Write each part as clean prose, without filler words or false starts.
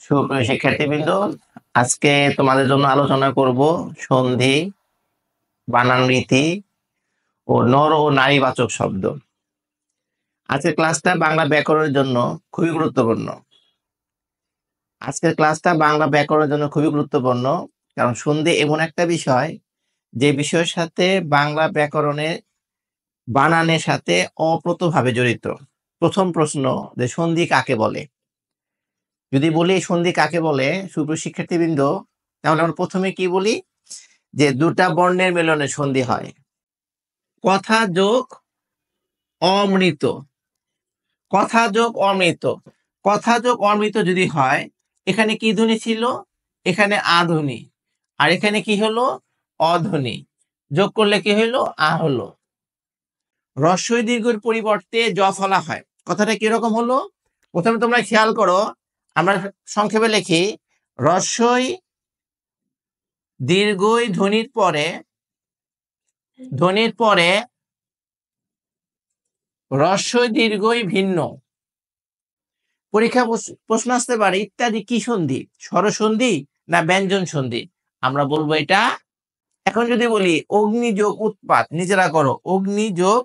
সুপ্রিয় শিক্ষার্থীবৃন্দ, আজকে তোমাদের জন্য আলোচনা করব সন্ধি, বানান রীতি ও নর ও নারীবাচক শব্দ। আজকের ক্লাসটা বাংলা ব্যাকরণের জন্য খুবই গুরুত্বপূর্ণ। কারণ সন্ধি এমন একটা বিষয়, যে বিষয়ের সাথে বাংলা ব্যাকরণের বানানের সাথে অপ্রতভাবে জড়িত। প্রথম প্রশ্ন, যে সন্ধি কাকে বলে? যদি বলি সন্ধি কাকে বলে সুপ্রিয় শিক্ষার্থীবৃন্দ, তাহলে আমরা প্রথমে কি বলি, যে দুটা বর্ণের মিলনে সন্ধি হয়। কথা যোগ অমৃত, কথা যোগ অমৃত, কথা যোগ অমৃত যদি হয়, এখানে কি ধ্বনি ছিল? এখানে আ ধ্বনি, আর এখানে কি হলো? অধ্বনি। যোগ করলে কি হইলো? আ হলো। হ্রস্বই দীর্ঘের পরিবর্তে জ ফলা হয়, কথাটা কিরকম হলো? প্রথমে তোমরা খেয়াল করো, আমরা সংক্ষেপে লিখি, হ্রস্বই দীর্ঘই ধ্বনির পরে হ্রস্বই দীর্ঘই ভিন্ন। পরীক্ষা প্রশ্ন আসতে পারে, ইত্যাদি কি সন্ধি? স্বরসন্ধি না ব্যঞ্জন সন্ধি? আমরা বলবো এটা। এখন যদি বলি অগ্নি যোগ উৎপাত, নিজেরা করো, অগ্নি যোগ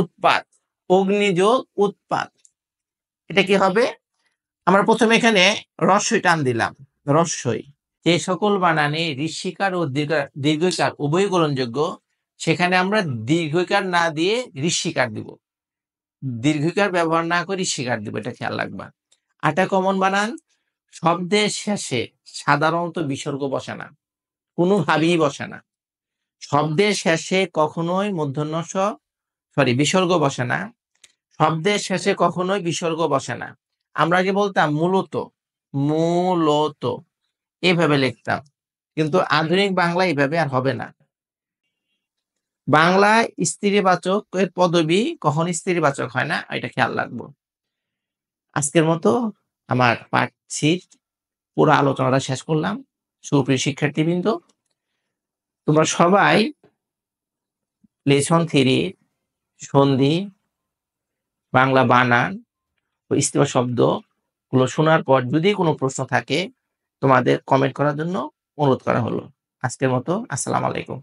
উৎপাত, অগ্নি যোগ উৎপাত, এটা কি হবে? আমরা প্রথমে এখানে হ্রস্বই টান দিলাম, হ্রস্বই। যে সকল বানানে ঋষিকার ও দীর্ঘইকার উভয় গ্রহণযোগ্য, সেখানে আমরা দীর্ঘইকার না দিয়ে ঋষিকার দিব, দীর্ঘইকার ব্যবহার না করে ঋষিকার দিব, এটা খেয়াল রাখবা। আটা কমন বানান, শব্দের শেষে সাধারণত বিসর্গ বসে না, কোনোভাবেই বসে না। শব্দের শেষে কখনোই বিসর্গ বসে না। শব্দের শেষে কখনোই বিসর্গ বসে না। আমরা আগে বলতাম মূলত, মূলত এইভাবে লিখতাম, কিন্তু আধুনিক বাংলা এইভাবে আর হবে না। বাংলায় স্ত্রীবাচক এর পদবী কখন স্ত্রীবাচক হয় না, এটা খেয়াল রাখবো। আজকের মতো আমার পাঠ 6 পুরো আলোচনাটা শেষ করলাম। সুপ্রিয় শিক্ষার্থীবৃন্দ, তোমরা সবাই লেসন 3 সন্ধি, বাংলা বানান ও স্ত্রীবাচক শব্দ গুলো শোনার পর যদি কোনো প্রশ্ন থাকে, তোমাদের কমেন্ট করার জন্য অনুরোধ করা হলো। আজকের মতো আসসালামু আলাইকুম।